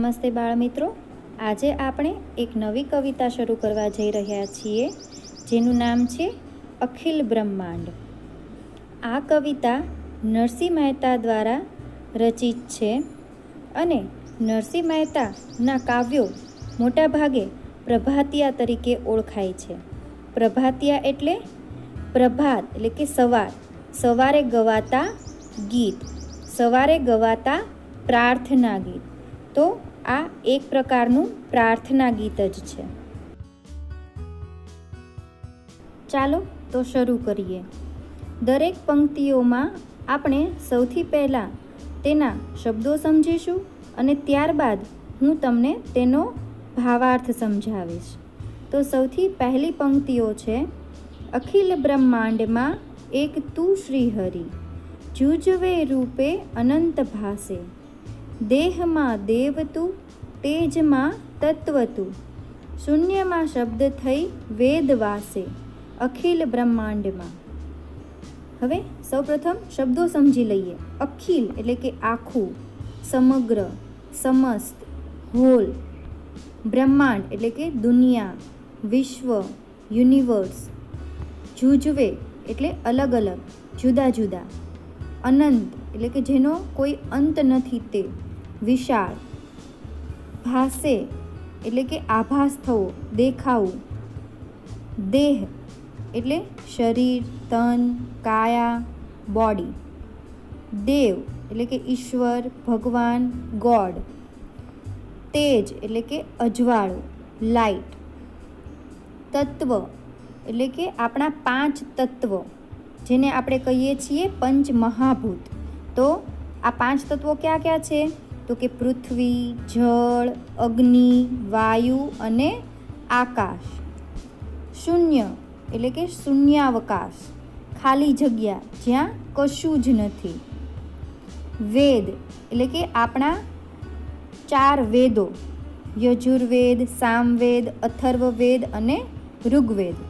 નમસ્તે બાળમિત્રો, આજે આપણે એક નવી કવિતા શરૂ કરવા જઈ રહ્યા છીએ, જેનું નામ છે અખિલ બ્રહ્માંડ. આ કવિતા નરસિંહ મહેતા દ્વારા રચિત છે અને નરસિંહ મહેતાના કાવ્યો મોટાભાગે પ્રભાતિયા તરીકે ઓળખાય છે. પ્રભાતિયા એટલે પ્રભાત એટલે કે સવારે ગવાતા ગીત, સવારે ગવાતા પ્રાર્થના ગીત. તો આ એક પ્રકારનું પ્રાર્થના ગીત જ છે. ચાલો તો શરૂ કરીએ. દરેક પંક્તિઓમાં આપણે સૌથી પહેલાં તેના શબ્દો સમજીશું અને ત્યારબાદ હું તમને તેનો ભાવાર્થ સમજાવીશ. તો સૌથી પહેલી પંક્તિઓ છે: અખિલ બ્રહ્માંડમાં એક તું શ્રી હરિ, જુજવે રૂપે અનંત ભાસે, દેહમાં દેવ તું, તેજમાં તત્વ તું, શૂન્યમાં શબ્દ થઈ વેદ વાસે, અખિલ બ્રહ્માંડમાં. હવે સૌપ્રથમ શબ્દો સમજી લઈએ. અખિલ એટલે કે આખું, સમગ્ર, સમસ્ત, હોલ. બ્રહ્માંડ એટલે કે દુનિયા, વિશ્વ, યુનિવર્સ. જુજવે એટલે અલગ અલગ, જુદા જુદા. અનંત એટલે કે જેનો કોઈ અંત નથી તે, વિશાળ. ભાસે એટલે કે આભાસ થવો, દેખાવું. દેહ એટલે શરીર, તન, કાયા, બોડી. દેવ એટલે કે ઈશ્વર, ભગવાન, ગોડ. તેજ એટલે કે અજવાળું, લાઇટ. તત્વ એટલે કે આપણા 5 તત્વો, જેને આપણે કહીએ છીએ પંચ મહાભૂત. તો આ 5 તત્વો ક્યાં ક્યાં છે? તો કે પૃથ્વી, જળ, અગ્નિ, વાયુ અને આકાશ. શૂન્ય એટલે કે શૂન્યાવકાશ, ખાલી જગ્યા જ્યાં કશું જ નથી. વેદ એટલે કે આપણા 4 વેદો: યજુર્વેદ, સામવેદ, અથર્વવેદ અને ઋગ્વેદ.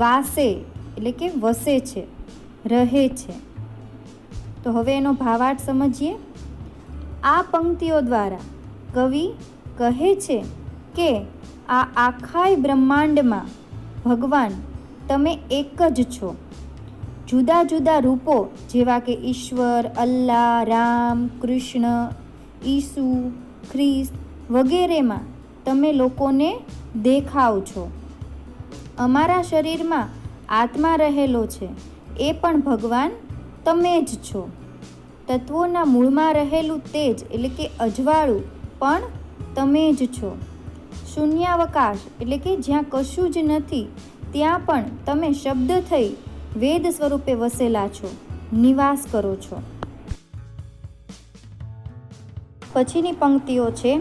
વાસે એટલે કે વસે છે, રહે છે. તો હવે એનો ભાવાર્થ સમજીએ. આ પંક્તિઓ દ્વારા કવિ કહે છે કે આ આખાય બ્રહ્માંડમાં ભગવાન તમે એક જ છો. જુદા જુદા રૂપો જેવા કે ઈશ્વર, અલ્લાહ, રામ, કૃષ્ણ, ઈસુ, ખ્રિસ્ત વગેરેમાં તમે લોકોને દેખાવ છો. અમારા શરીરમાં આત્મા રહેલો છે, એ પણ ભગવાન તમે જ છો. તત્વોના મૂળમાં રહેલું તેજ એટલે કે અજવાળું પણ તમે જ છો. શૂન્યાવકાશ એટલે કે જ્યાં કશું જ નથી ત્યાં પણ તમે શબ્દ થઈ વેદ સ્વરૂપે વસેલા છો, નિવાસ કરો છો. પછીની પંક્તિઓ છે: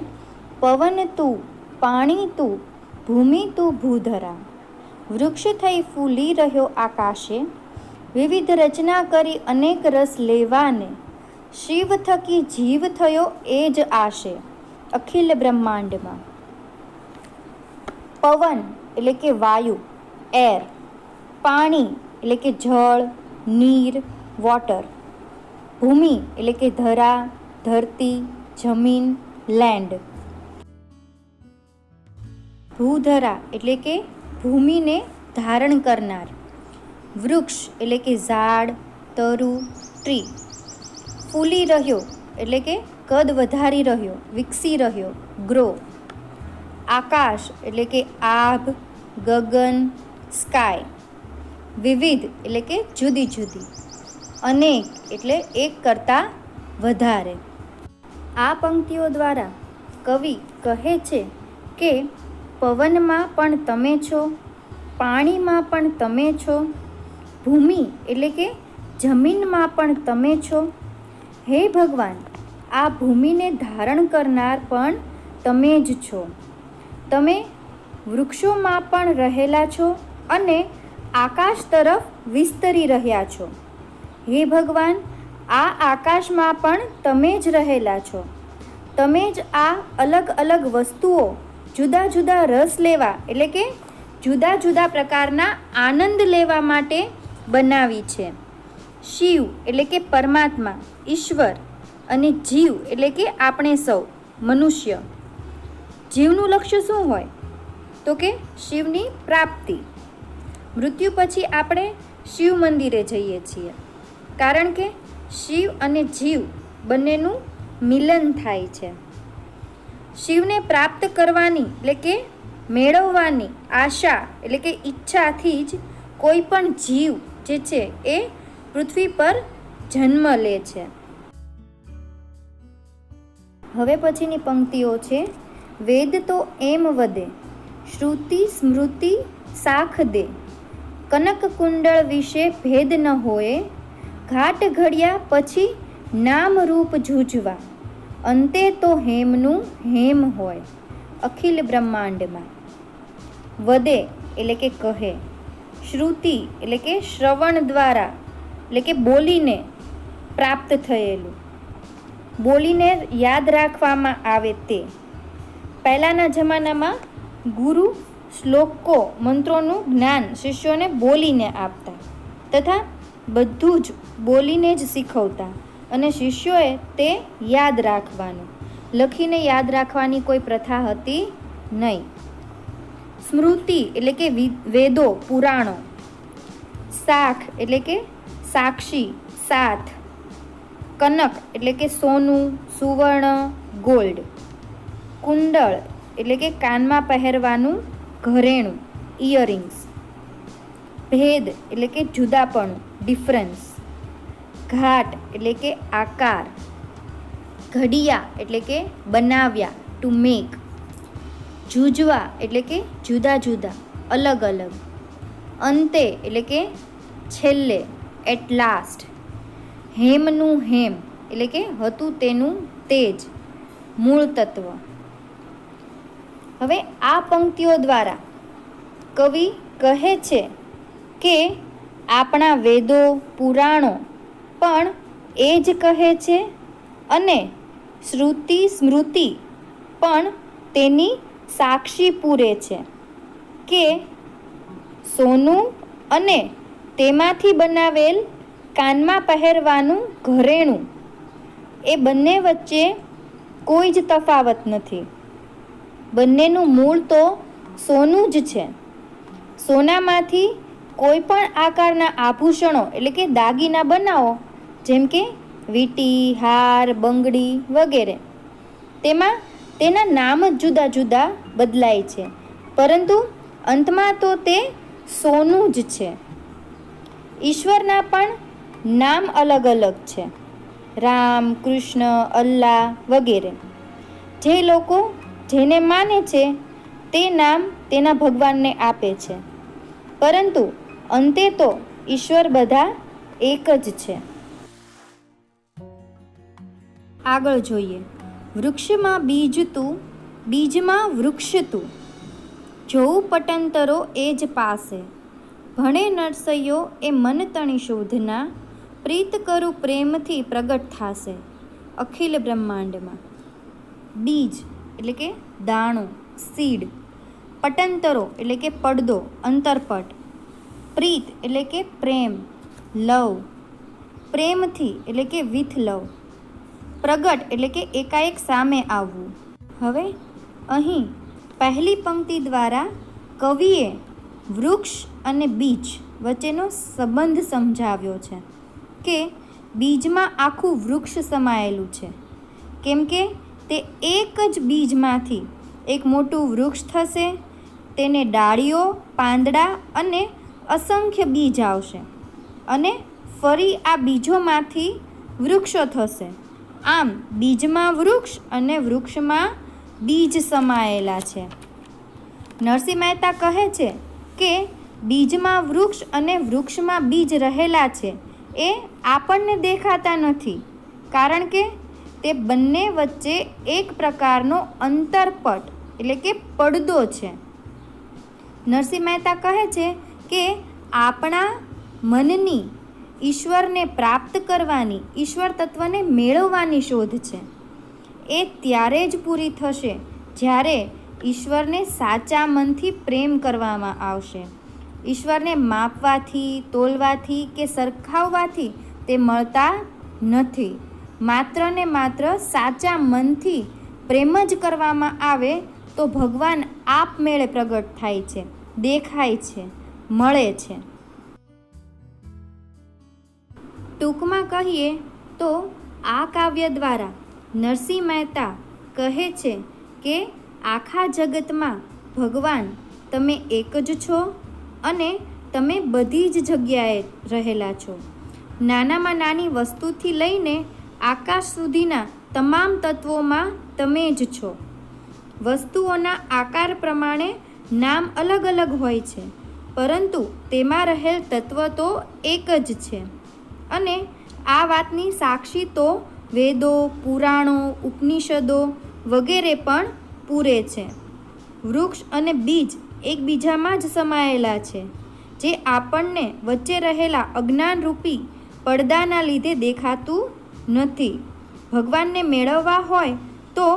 પવન તું, પાણી તું, ભૂમિ તું ભૂધરા, વૃક્ષ થઈ ફૂલી રહ્યો આકાશે, વિવિધ રચના કરી અનેક રસ લેવાને, શિવ થકી જીવ થયો એ જ આશે, અખિલ બ્રહ્માંડમાં. પવન એટલે કે વાયુ, એર. પાણી એટલે કે જળ, નીર, વોટર. ભૂમિ એટલે કે ધરા, ધરતી, જમીન, લેન્ડ. ભૂધરા એટલે કે ભૂમિને ધારણ કરનાર. વૃક્ષ એટલે કે ઝાડ, તરુ, ટ્રી. ફૂલી રહ્યો એટલે કે કદ વધારી રહ્યો, વિકસી રહ્યો, ગ્રો. આકાશ એટલે કે આભ, ગગન, સ્કાય. વિવિધ એટલે કે જુદી જુદી. અનેક એટલે એક કરતાં વધારે. આ પંક્તિઓ દ્વારા કવિ કહે છે કે પવનમાં પણ તમે છો, પાણીમાં પણ તમે છો, ભૂમિ એટલે કે જમીનમાં પણ તમે છો. હે ભગવાન, આ ભૂમિને ધારણ કરનાર પણ તમે જ છો. તમે વૃક્ષોમાં પણ રહેલા છો અને આકાશ તરફ વિસ્તરી રહ્યા છો. હે ભગવાન, આ આકાશમાં પણ તમે જ રહેલા છો. તમે જ આ અલગ અલગ વસ્તુઓ જુદા જુદા રસ લેવા એટલે કે જુદા જુદા પ્રકારના આનંદ લેવા માટે બનાવી છે. શિવ એટલે કે પરમાત્મા, ઈશ્વર અને જીવ એટલે કે આપણે સૌ મનુષ્ય. જીવનું લક્ષ્ય શું હોય? તો કે શિવની પ્રાપ્તિ. મૃત્યુ પછી આપણે શિવ મંદિરે જઈએ છીએ, કારણ કે શિવ અને જીવ બંનેનું મિલન થાય છે. શિવને પ્રાપ્ત કરવાની એટલે કે મેળવવાની આશા એટલે કે ઈચ્છાથી જ કોઈ પણ જીવ જે છે એ પૃથ્વી પર જન્મ લે છે. હવે પછીની પંક્તિઓ છે. વેદ તો એમ વદે, શ્રુતિ સ્મૃતિ સાખ દે, કનક કુંડળ વિશે ભેદ ન હોય, ઘાટ ઘડ્યા પછી નામ રૂપ જૂજવા, અંતે તો હેમનું હેમ હોય અખિલ બ્રહ્માંડમાં. વદે એટલે કે કહે, શ્રુતિ એટલે કે શ્રવણ દ્વારા એટલે કે બોલીને પ્રાપ્ત થયેલું, બોલીને યાદ રાખવામાં આવે તે. પહેલાંના જમાનામાં ગુરુ શ્લોકો મંત્રોનું જ્ઞાન શિષ્યોને બોલીને આપતા તથા બધું જ બોલીને જ શીખવતા અને શિષ્યોએ તે યાદ રાખવાનું, લખીને યાદ રાખવાની કોઈ પ્રથા હતી નહીં. સ્મૃતિ એટલે કે વેદો પુરાણો, સાખ એટલે કે સાક્ષી સાથ, કનક એટલે કે સોનું સુવર્ણ ગોલ્ડ, કુંડળ એટલે કે કાનમાં પહેરવાનું ઘરેણું ઇયરિંગ્સ, ભેદ એટલે કે જુદાપણું ડિફરન્સ, ઘાટ એટલે કે આકાર, ઘડિયા એટલે કે બનાવ્યા ટુ મેક, જૂજવા એટલે કે જુદા જુદા અલગ અલગ, અંતે એટલે કે છેલ્લે એટ લાસ્ટ, હેમનું હેમ એટલે કે હતું તેનું તેજ મૂળ તત્વ. હવે આ પંક્તિઓ દ્વારા કવિ કહે છે કે આપણા વેદો પુરાણો પણ એ જ કહે છે અને શ્રુતિ સ્મૃતિ પણ તેની સાક્ષી પૂરે છે કે સોનું અને તેમાંથી બનાવેલ કાનમાં પહેરવાનું ઘરેણું એ બંને વચ્ચે કોઈ જ તફાવત નથી. બંનેનું મૂળ તો સોનું જ છે. સોનામાંથી કોઈ પણ આકારના આભૂષણો એટલે કે દાગીના બનાવો, જેમ કે વીંટી હાર બંગડી વગેરે, તેમાં તેના નામ જ જુદા જુદા બદલાય છે, પરંતુ અંતમાં તો તે સોનું જ છે. ઈશ્વરના પણ નામ અલગ અલગ છે, રામ કૃષ્ણ અલ્લાહ વગેરે. જે લોકો જેને માને છે તે નામ તેના ભગવાનને આપે છે, પરંતુ અંતે તો ઈશ્વર બધા એક જ છે. આગળ જોઈએ. વૃક્ષમાં બીજ તું, બીજમાં વૃક્ષ તું, જોઉં પટંતરો એ જ પાસે, ભણે નરસૈયો એ મન તણી શોધના, પ્રીત કરું પ્રેમથી પ્રગટ થાશે અખિલ બ્રહ્માંડમાં. બીજ એટલે કે દાણો સીડ, પટંતરો એટલે કે પડદો અંતરપટ, પ્રીત એટલે કે પ્રેમ લવ, પ્રેમથી એટલે કે વિથ લવ, પ્રગટ એટલે કે એકાએક સામે આવવું. હવે અહીં પહેલી પંક્તિ દ્વારા કવિએ વૃક્ષ અને બીજ વચ્ચેનો સંબંધ સમજાવ્યો છે કે બીજમાં આખું વૃક્ષ સમાયેલું છે, કેમ કે તે એક જ બીજમાંથી એક મોટું વૃક્ષ થશે, તેને ડાળીઓ પાંદડા અને અસંખ્ય બીજ આવશે અને ફરી આ બીજોમાંથી વૃક્ષો થશે. આમ બીજમાં વૃક્ષ અને વૃક્ષમાં બીજ સમાયેલા છે. નરસિંહ મહેતા કહે છે કે બીજમાં વૃક્ષ અને વૃક્ષમાં બીજ રહેલા છે એ આપણને દેખાતા નથી, કારણ કે તે બંને વચ્ચે એક પ્રકારનો અંતરપટ એટલે કે પડદો છે. નરસિંહ મહેતા કહે છે કે આપણા મનની ઈશ્વરને પ્રાપ્ત કરવાની, ઈશ્વર તત્વને મેળવવાની શોધ છે. એ ત્યારે જ પૂરી થશે જ્યારે ઈશ્વરને સાચા મનથી પ્રેમ કરવામાં આવશે. ઈશ્વરને માપવાથી, તોલવાથી કે સરખાવવાથી તે મળતા નથી. માત્ર ને માત્ર સાચા મનથી પ્રેમ જ કરવામાં આવે તો ભગવાન આપમેળે પ્રગટ થાય છે, દેખાય છે, મળે છે. ટૂંકમાં કહીએ તો આ કાવ્ય દ્વારા નરસિંહ મહેતા કહે છે કે આખા જગતમાં ભગવાન તમે એક જ છો અને તમે બધી જ જગ્યાએ રહેલા છો. નાનામાં નાની વસ્તુથી લઈને આકાશ સુધીના તમામ તત્વોમાં તમે જ છો. વસ્તુઓના આકાર પ્રમાણે નામ અલગ અલગ હોય છે, પરંતુ તેમાં રહેલ તત્વ તો એક જ છે. અને આ વાતની સાક્ષી તો વેદો, પુરાણો, ઉપનિષદો વગેરે પણ પૂરે છે. વૃક્ષ અને બીજ એકબીજામાં જ સમાયેલા છે, જે આપણને વચ્ચે રહેલા અજ્ઞાનરૂપી પડદાના લીધે દેખાતું નથી. ભગવાનને મેળવવા હોય તો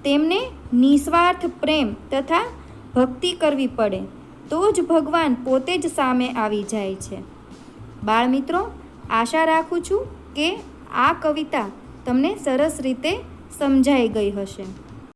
તેમને નિસ્વાર્થ પ્રેમ તથા ભક્તિ કરવી પડે, તો જ ભગવાન પોતે જ સામે આવી જાય છે. બાળમિત્રો, આશા રાખું છું કે આ કવિતા તમને સરસ રીતે સમજાઈ ગઈ હશે.